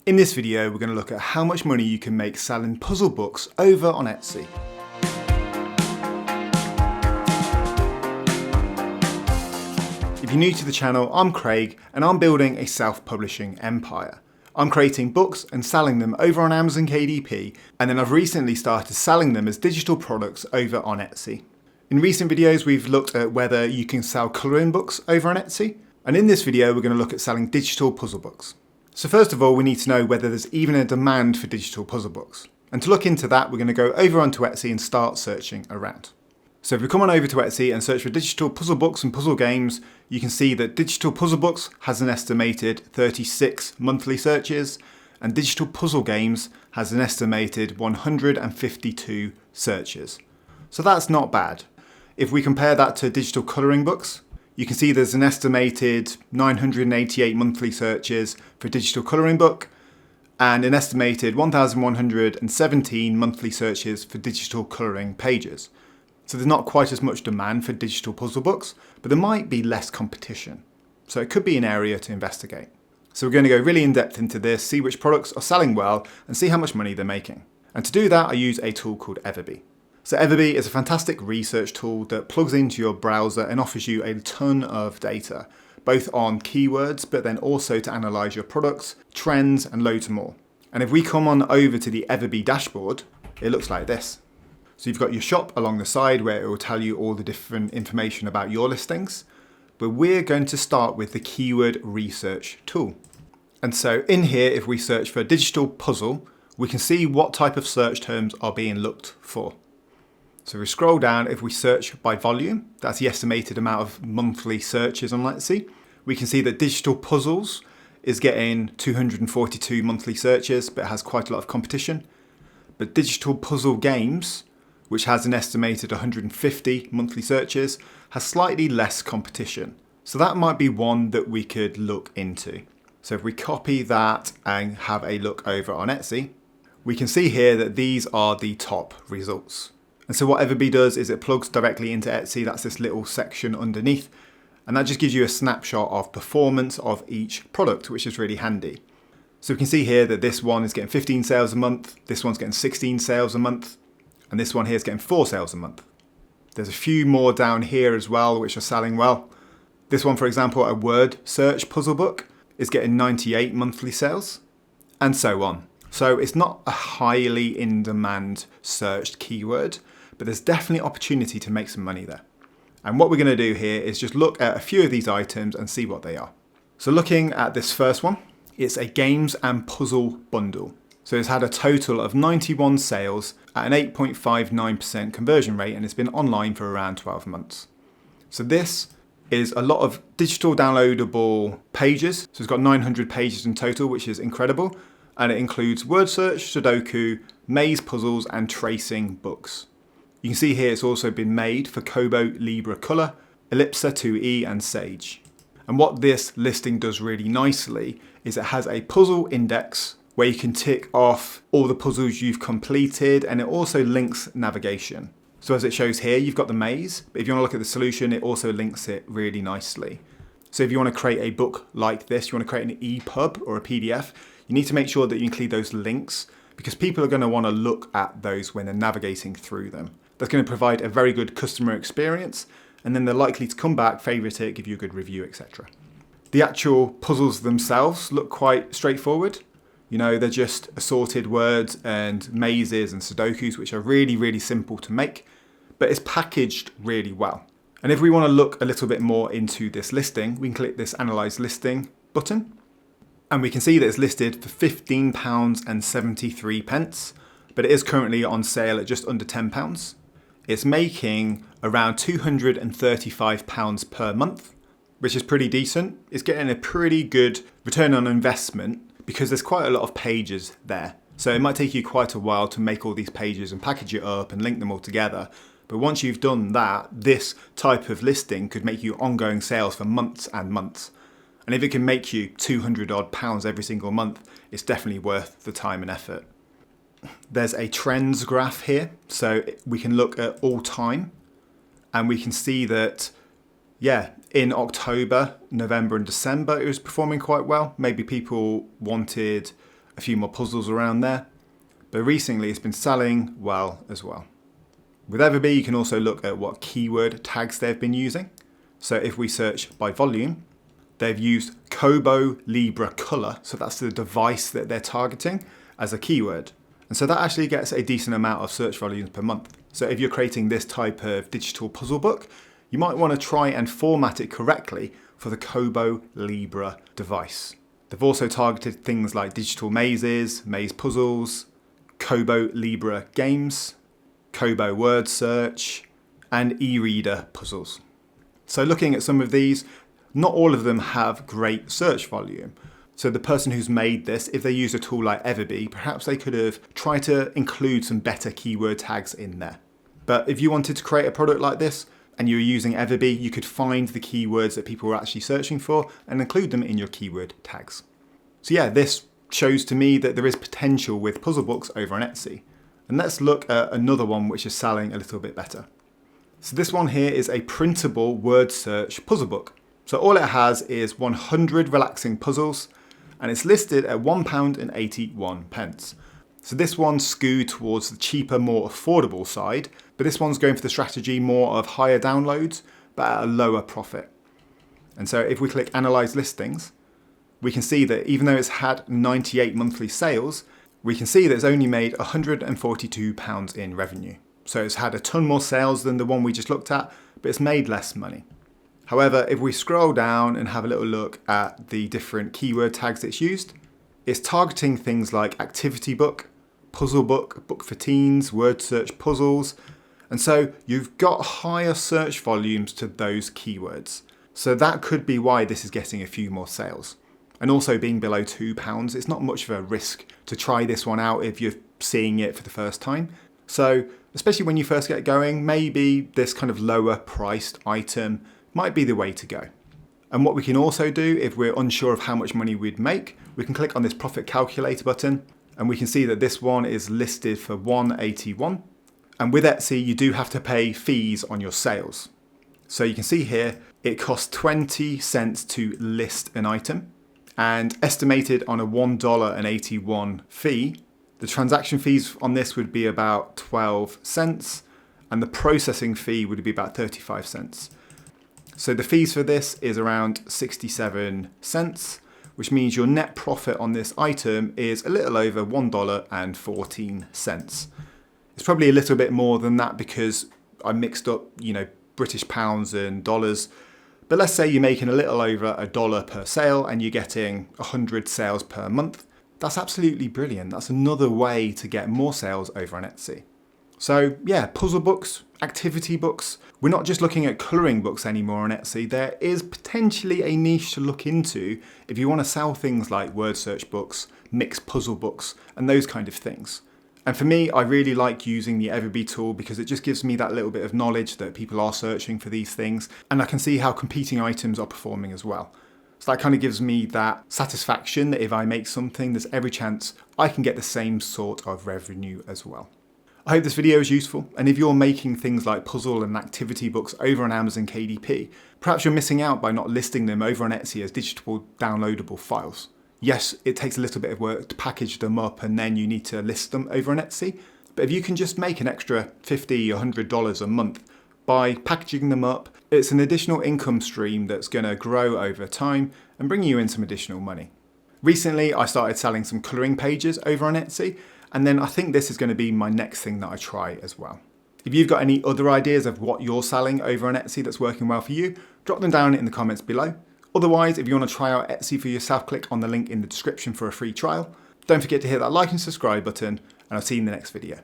In this video, we're going to look at how much money you can make selling puzzle books over on Etsy. If you're new to the channel, I'm Craig and I'm building a self-publishing empire. I'm creating books and selling them over on Amazon KDP, and then I've recently started selling them as digital products over on Etsy. In recent videos, we've looked at whether you can sell colouring books over on Etsy, and in this video, we're going to look at selling digital puzzle books. So first of all, we need to know whether there's even a demand for digital puzzle books. And to look into that, we're going to go over onto Etsy and start searching around. So if we come on over to Etsy and search for digital puzzle books and puzzle games, you can see that digital puzzle books has an estimated 36 monthly searches, and digital puzzle games has an estimated 152 searches. So that's not bad. If we compare that to digital colouring books, you can see there's an estimated 988 monthly searches for a digital colouring book and an estimated 1,117 monthly searches for digital colouring pages. So there's not quite as much demand for digital puzzle books, but there might be less competition. So it could be an area to investigate. So we're going to go really in depth into this, see which products are selling well and see how much money they're making. And to do that, I use a tool called Everbe. So Everbee is a fantastic research tool that plugs into your browser and offers you a ton of data, both on keywords, but then also to analyze your products, trends, and loads more. And if we come on over to the Everbee dashboard, it looks like this. So you've got your shop along the side where it will tell you all the different information about your listings, but we're going to start with the keyword research tool. And so in here, if we search for digital puzzle, we can see what type of search terms are being looked for. So we scroll down, if we search by volume, that's the estimated amount of monthly searches on Etsy. We can see that digital puzzles is getting 242 monthly searches, but it has quite a lot of competition. But digital puzzle games, which has an estimated 150 monthly searches, has slightly less competition. So that might be one that we could look into. So if we copy that and have a look over on Etsy, we can see here that these are the top results. And so what Everbee does is it plugs directly into Etsy. That's this little section underneath. And that just gives you a snapshot of performance of each product, which is really handy. So we can see here that this one is getting 15 sales a month. This one's getting 16 sales a month. And this one here is getting 4 sales a month. There's a few more down here as well, which are selling well. This one, for example, a word search puzzle book is getting 98 monthly sales, and so on. So it's not a highly in-demand searched keyword, but there's definitely opportunity to make some money there. And what we're going to do here is just look at a few of these items and see what they are. So looking at this first one, it's a games and puzzle bundle. So it's had a total of 91 sales at an 8.59% conversion rate, and it's been online for around 12 months. So this is a lot of digital downloadable pages. So it's got 900 pages in total, which is incredible. And it includes word search, Sudoku, maze puzzles, and tracing books. You can see here it's also been made for Kobo, Libra Color, Ellipsa 2E, and Sage. And what this listing does really nicely is it has a puzzle index where you can tick off all the puzzles you've completed, and it also links navigation. So as it shows here, you've got the maze, but if you want to look at the solution, it also links it really nicely. So if you want to create a book like this, you want to create an EPUB or a PDF, you need to make sure that you include those links because people are going to want to look at those when they're navigating through them. That's going to provide a very good customer experience, and then they're likely to come back, favorite it, give you a good review, etc. The actual puzzles themselves look quite straightforward. You know, they're just assorted words and mazes and Sudokus, which are really, really simple to make, but it's packaged really well. And if we want to look a little bit more into this listing, we can click this Analyze Listing button. And we can see that it's listed for £15.73, but it is currently on sale at just under £10. It's making around £235 per month, which is pretty decent. It's getting a pretty good return on investment because there's quite a lot of pages there. So it might take you quite a while to make all these pages and package it up and link them all together. But once you've done that, this type of listing could make you ongoing sales for months and months. And if it can make you £200 odd every single month, it's definitely worth the time and effort. There's a trends graph here, so we can look at all time and we can see that, yeah, in October, November and December, it was performing quite well. Maybe people wanted a few more puzzles around there. But recently it's been selling well as well. With Everbee, you can also look at what keyword tags they've been using. So if we search by volume, they've used Kobo Libra Color, so that's the device that they're targeting, as a keyword. And so that actually gets a decent amount of search volumes per month. So if you're creating this type of digital puzzle book, you might want to try and format it correctly for the Kobo Libra device. They've also targeted things like digital mazes, maze puzzles, Kobo Libra games, Kobo word search, and e-reader puzzles. So looking at some of these, not all of them have great search volume. So the person who's made this, if they use a tool like Everbee, perhaps they could have tried to include some better keyword tags in there. But if you wanted to create a product like this and you were using Everbee, you could find the keywords that people were actually searching for and include them in your keyword tags. So yeah, this shows to me that there is potential with puzzle books over on Etsy. And let's look at another one which is selling a little bit better. So this one here is a printable word search puzzle book. So all it has is 100 relaxing puzzles, and it's listed at £1.81. So this one's skewed towards the cheaper, more affordable side, but this one's going for the strategy more of higher downloads, but at a lower profit. And so if we click Analyze Listings, we can see that even though it's had 98 monthly sales, we can see that it's only made £142 in revenue. So it's had a ton more sales than the one we just looked at, but it's made less money. However, if we scroll down and have a little look at the different keyword tags it's used, it's targeting things like activity book, puzzle book, book for teens, word search puzzles. And so you've got higher search volumes to those keywords. So that could be why this is getting a few more sales. And also being below £2, it's not much of a risk to try this one out if you're seeing it for the first time. So especially when you first get going, maybe this kind of lower priced item might be the way to go. And what we can also do if we're unsure of how much money we'd make, we can click on this profit calculator button and we can see that this one is listed for $1.81. And with Etsy, you do have to pay fees on your sales. So you can see here, it costs 20 cents to list an item, and estimated on a $1.81 fee, the transaction fees on this would be about 12 cents and the processing fee would be about 35 cents. So the fees for this is around 67 cents, which means your net profit on this item is a little over $1.14. It's probably a little bit more than that because I mixed up, British pounds and dollars. But let's say you're making a little over $1 per sale and you're getting 100 sales per month. That's absolutely brilliant. That's another way to get more sales over on Etsy. So yeah, puzzle books, activity books. We're not just looking at colouring books anymore on Etsy. There is potentially a niche to look into if you want to sell things like word search books, mixed puzzle books, and those kind of things. And for me, I really like using the Everbee tool because it just gives me that little bit of knowledge that people are searching for these things, and I can see how competing items are performing as well. So that kind of gives me that satisfaction that if I make something, there's every chance I can get the same sort of revenue as well. I hope this video is useful, and if you're making things like puzzle and activity books over on Amazon KDP, perhaps you're missing out by not listing them over on Etsy as digital downloadable files. Yes, it takes a little bit of work to package them up and then you need to list them over on Etsy, but if you can just make an extra $50 or $100 a month by packaging them up, it's an additional income stream that's going to grow over time and bring you in some additional money. Recently, I started selling some colouring pages over on Etsy, and then I think this is going to be my next thing that I try as well. If you've got any other ideas of what you're selling over on Etsy that's working well for you, drop them down in the comments below. Otherwise, if you want to try out Etsy for yourself, click on the link in the description for a free trial. Don't forget to hit that like and subscribe button, and I'll see you in the next video.